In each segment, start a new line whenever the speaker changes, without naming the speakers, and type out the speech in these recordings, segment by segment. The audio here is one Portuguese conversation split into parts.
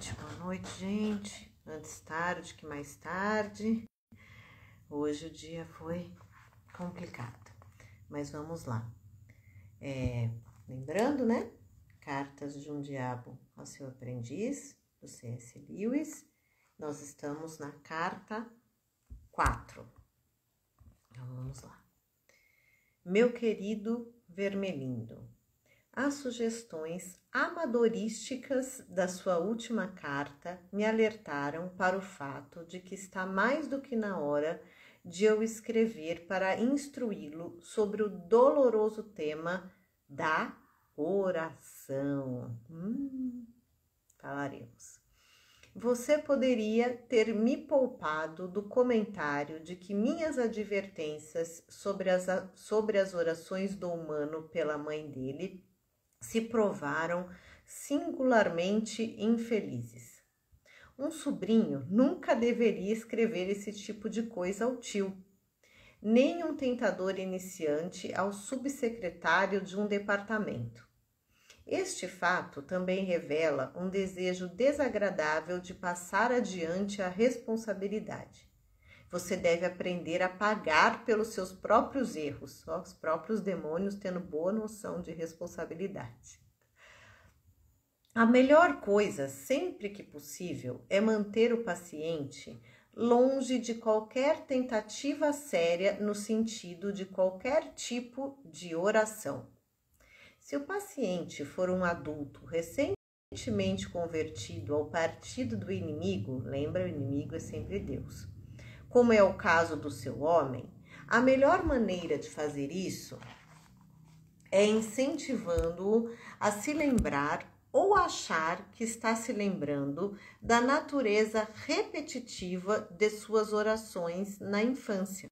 Boa noite, gente. Antes tarde que mais tarde. Hoje o dia foi complicado, mas vamos lá. Lembrando, né? Cartas de um Diabo ao Seu Aprendiz, do C.S. Lewis. Nós estamos na carta 4. Então, vamos lá. Meu querido Vermelindo, as sugestões amadorísticas da sua última carta me alertaram para o fato de que está mais do que na hora de eu escrever para instruí-lo sobre o doloroso tema da oração. Falaremos. Você poderia ter me poupado do comentário de que minhas advertências sobre as orações do humano pela mãe dele se provaram singularmente infelizes. Um sobrinho nunca deveria escrever esse tipo de coisa ao tio, nem um tentador iniciante ao subsecretário de um departamento. Este fato também revela um desejo desagradável de passar adiante a responsabilidade. Você deve aprender a pagar pelos seus próprios erros, só os próprios demônios tendo boa noção de responsabilidade. A melhor coisa, sempre que possível, é manter o paciente longe de qualquer tentativa séria no sentido de qualquer tipo de oração. Se o paciente for um adulto recentemente convertido ao partido do inimigo, lembra, o inimigo é sempre Deus, como é o caso do seu homem, a melhor maneira de fazer isso é incentivando-o a se lembrar ou achar que está se lembrando da natureza repetitiva de suas orações na infância.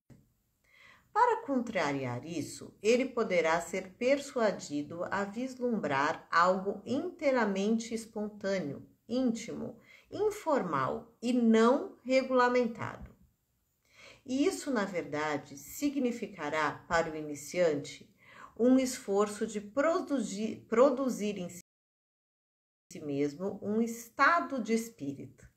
Para contrariar isso, ele poderá ser persuadido a vislumbrar algo inteiramente espontâneo, íntimo, informal e não regulamentado. E isso, na verdade, significará para o iniciante um esforço de produzir em si mesmo um estado de espírito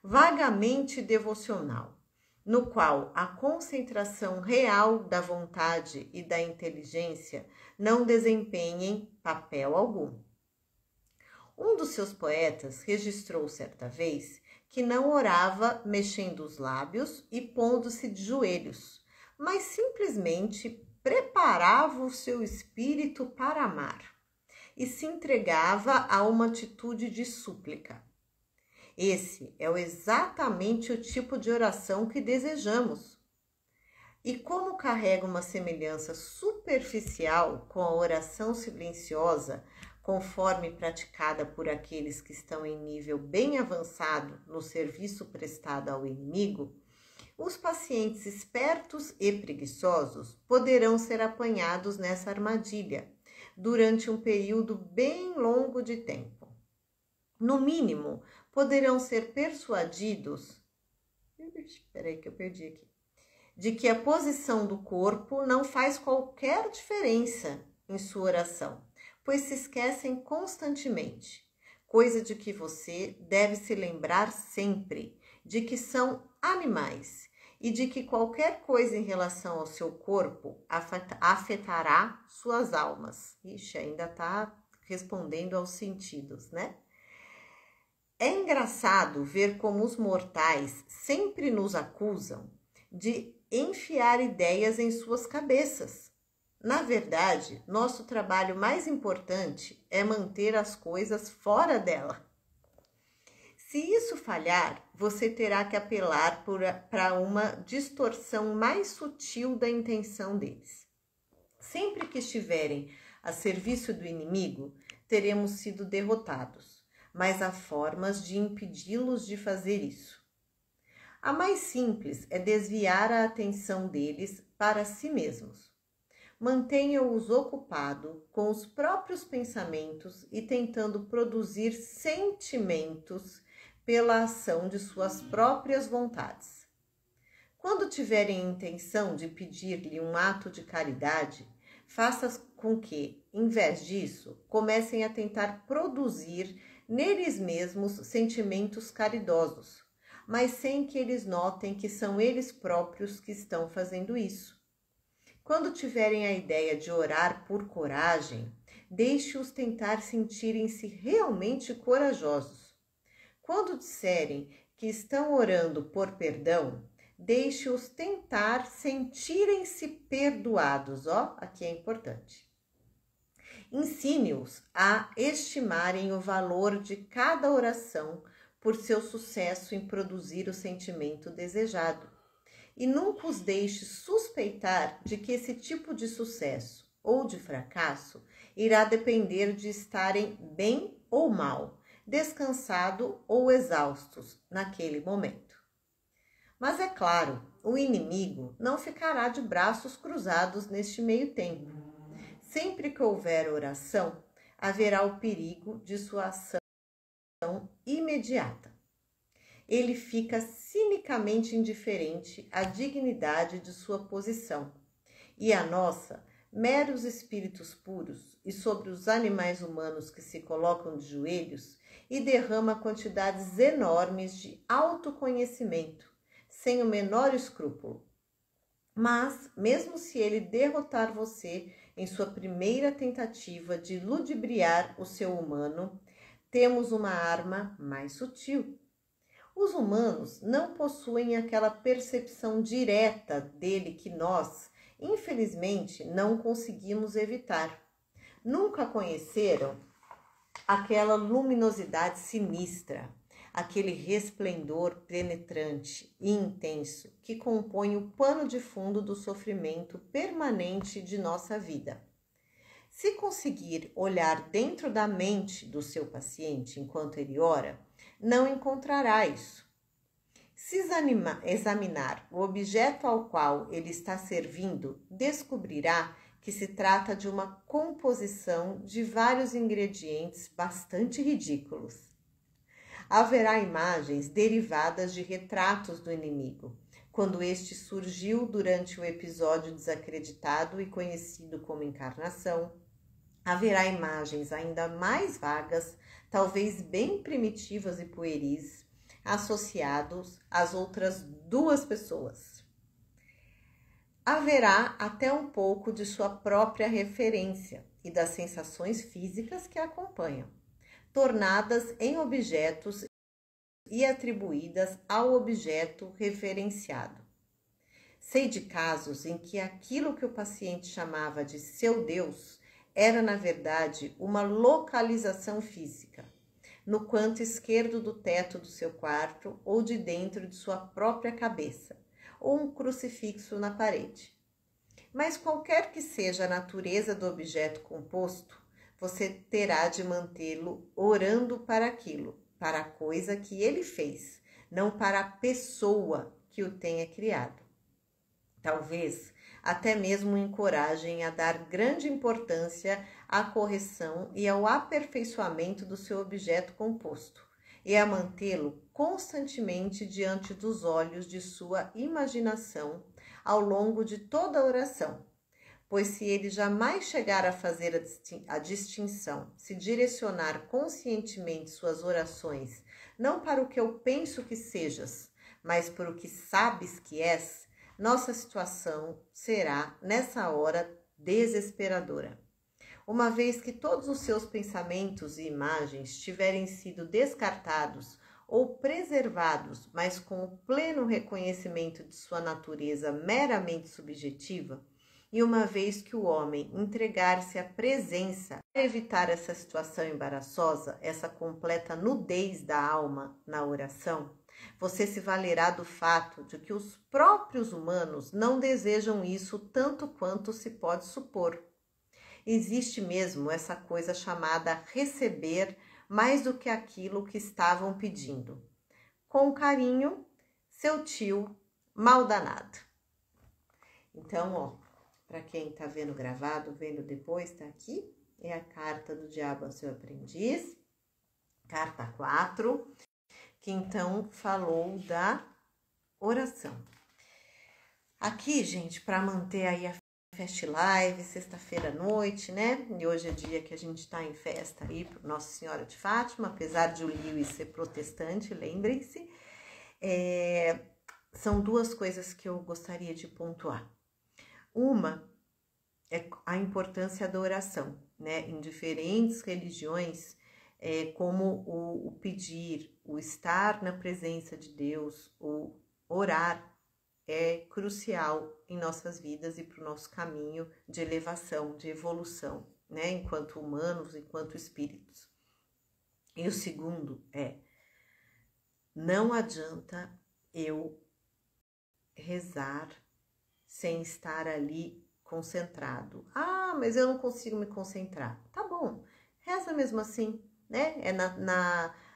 vagamente devocional, no qual a concentração real da vontade e da inteligência não desempenhem papel algum. Um dos seus poetas registrou certa vez que não orava mexendo os lábios e pondo-se de joelhos, mas simplesmente preparava o seu espírito para amar e se entregava a uma atitude de súplica. Esse é exatamente o tipo de oração que desejamos. E como carrega uma semelhança superficial com a oração silenciosa, conforme praticada por aqueles que estão em nível bem avançado no serviço prestado ao inimigo, os pacientes espertos e preguiçosos poderão ser apanhados nessa armadilha durante um período bem longo de tempo. No mínimo, poderão ser persuadidos, de que a posição do corpo não faz qualquer diferença em sua oração, pois se esquecem constantemente, coisa de que você deve se lembrar sempre, de que são animais e de que qualquer coisa em relação ao seu corpo afetará suas almas. Ixi, ainda está respondendo aos sentidos, né? É engraçado ver como os mortais sempre nos acusam de enfiar ideias em suas cabeças. Na verdade, nosso trabalho mais importante é manter as coisas fora dela. Se isso falhar, você terá que apelar para uma distorção mais sutil da intenção deles. Sempre que estiverem a serviço do inimigo, teremos sido derrotados. Mas há formas de impedi-los de fazer isso. A mais simples é desviar a atenção deles para si mesmos. Mantenha-os ocupados com os próprios pensamentos e tentando produzir sentimentos pela ação de suas próprias vontades. Quando tiverem intenção de pedir-lhe um ato de caridade, faça com que, em vez disso, comecem a tentar produzir neles mesmos sentimentos caridosos, mas sem que eles notem que são eles próprios que estão fazendo isso. Quando tiverem a ideia de orar por coragem, deixe-os tentar sentirem-se realmente corajosos. Quando disserem que estão orando por perdão, deixe-os tentar sentirem-se perdoados. Aqui é importante. Ensine-os a estimarem o valor de cada oração por seu sucesso em produzir o sentimento desejado. E nunca os deixe suspeitar de que esse tipo de sucesso ou de fracasso irá depender de estarem bem ou mal, descansado ou exaustos naquele momento. Mas é claro, o inimigo não ficará de braços cruzados neste meio tempo. Sempre que houver oração, haverá o perigo de sua ação imediata. Ele fica cinicamente indiferente à dignidade de sua posição e à nossa, meros espíritos puros, e sobre os animais humanos que se colocam de joelhos, e derrama quantidades enormes de autoconhecimento, sem o menor escrúpulo. Mas, mesmo se ele derrotar você em sua primeira tentativa de ludibriar o seu humano, temos uma arma mais sutil. Os humanos não possuem aquela percepção direta dele que nós, infelizmente, não conseguimos evitar. Nunca conheceram aquela luminosidade sinistra, aquele resplendor penetrante e intenso que compõe o pano de fundo do sofrimento permanente de nossa vida. Se conseguir olhar dentro da mente do seu paciente enquanto ele ora, não encontrará isso. Se examinar o objeto ao qual ele está servindo, descobrirá que se trata de uma composição de vários ingredientes bastante ridículos. Haverá imagens derivadas de retratos do inimigo, quando este surgiu durante o episódio desacreditado e conhecido como encarnação. Haverá imagens ainda mais vagas, talvez bem primitivas e pueris, associados às outras duas pessoas. Haverá até um pouco de sua própria referência e das sensações físicas que a acompanham, tornadas em objetos e atribuídas ao objeto referenciado. Sei de casos em que aquilo que o paciente chamava de seu Deus era, na verdade, uma localização física, no canto esquerdo do teto do seu quarto ou de dentro de sua própria cabeça, ou um crucifixo na parede. Mas qualquer que seja a natureza do objeto composto, você terá de mantê-lo orando para aquilo, para a coisa que ele fez, não para a pessoa que o tenha criado. Talvez até mesmo o encorajem a dar grande importância à correção e ao aperfeiçoamento do seu objeto composto, e a mantê-lo constantemente diante dos olhos de sua imaginação ao longo de toda a oração, pois se ele jamais chegar a fazer a distinção, se direcionar conscientemente suas orações, não para o que eu penso que sejas, mas para o que sabes que és, nossa situação será, nessa hora, desesperadora. Uma vez que todos os seus pensamentos e imagens tiverem sido descartados ou preservados, mas com o pleno reconhecimento de sua natureza meramente subjetiva, e uma vez que o homem entregar-se à presença para evitar essa situação embaraçosa, essa completa nudez da alma na oração, você se valerá do fato de que os próprios humanos não desejam isso tanto quanto se pode supor. Existe mesmo essa coisa chamada receber mais do que aquilo que estavam pedindo. Com carinho, seu tio maldanado. Então, para quem está vendo gravado, vendo depois, está aqui. É a carta do diabo ao seu aprendiz, carta 4, que então falou da oração. Aqui, gente, para manter aí a Fast Live, sexta-feira à noite, né? E hoje é dia que a gente está em festa aí para Nossa Senhora de Fátima, apesar de o Lewis ser protestante, lembrem-se. São duas coisas que eu gostaria de pontuar. Uma é a importância da oração, né? Em diferentes religiões, como o pedir, o estar na presença de Deus, o orar, é crucial em nossas vidas e para o nosso caminho de elevação, de evolução, né? Enquanto humanos, enquanto espíritos. E o segundo não adianta eu rezar sem estar ali concentrado. Ah, mas eu não consigo me concentrar. Tá bom, reza mesmo assim, né?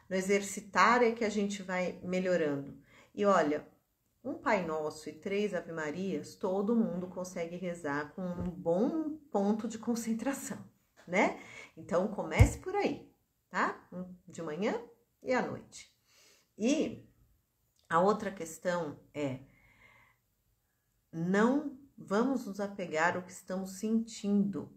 No exercitar é que a gente vai melhorando. E olha, um Pai Nosso e 3 Ave Marias, todo mundo consegue rezar com um bom ponto de concentração, né? Então, comece por aí, tá? De manhã e à noite. E a outra questão não vamos nos apegar ao que estamos sentindo,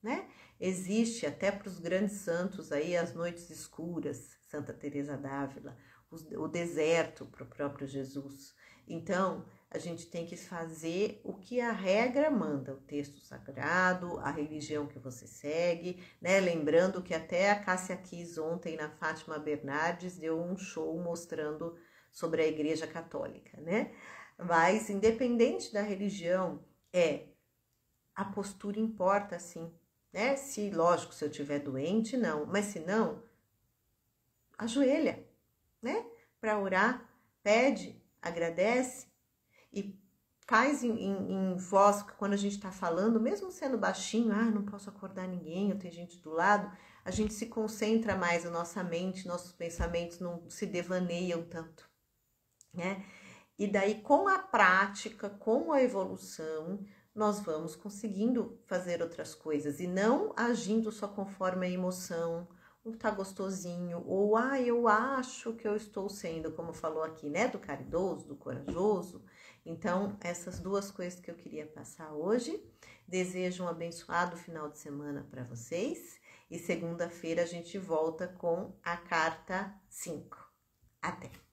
né? Existe até para os grandes santos aí as noites escuras, Santa Teresa d'Ávila, o deserto para o próprio Jesus. Então, a gente tem que fazer o que a regra manda, o texto sagrado, a religião que você segue, né? Lembrando que até a Cássia Kiss ontem na Fátima Bernardes deu um show mostrando sobre a Igreja Católica, né? Mas, independente da religião, a postura importa, sim, né? Se, lógico, se eu estiver doente, não. Mas se não, ajoelha, né? Para orar, pede, agradece e faz em voz, quando a gente está falando, mesmo sendo baixinho, não posso acordar ninguém, ou tem gente do lado, a gente se concentra mais, a nossa mente, nossos pensamentos não se devaneiam tanto, né? E daí, com a prática, com a evolução, nós vamos conseguindo fazer outras coisas e não agindo só conforme a emoção, ou tá gostosinho, ou eu acho que eu estou sendo, como falou aqui, né, do caridoso, do corajoso. Então, essas duas coisas que eu queria passar hoje. Desejo um abençoado final de semana para vocês e segunda-feira a gente volta com a carta 5. Até!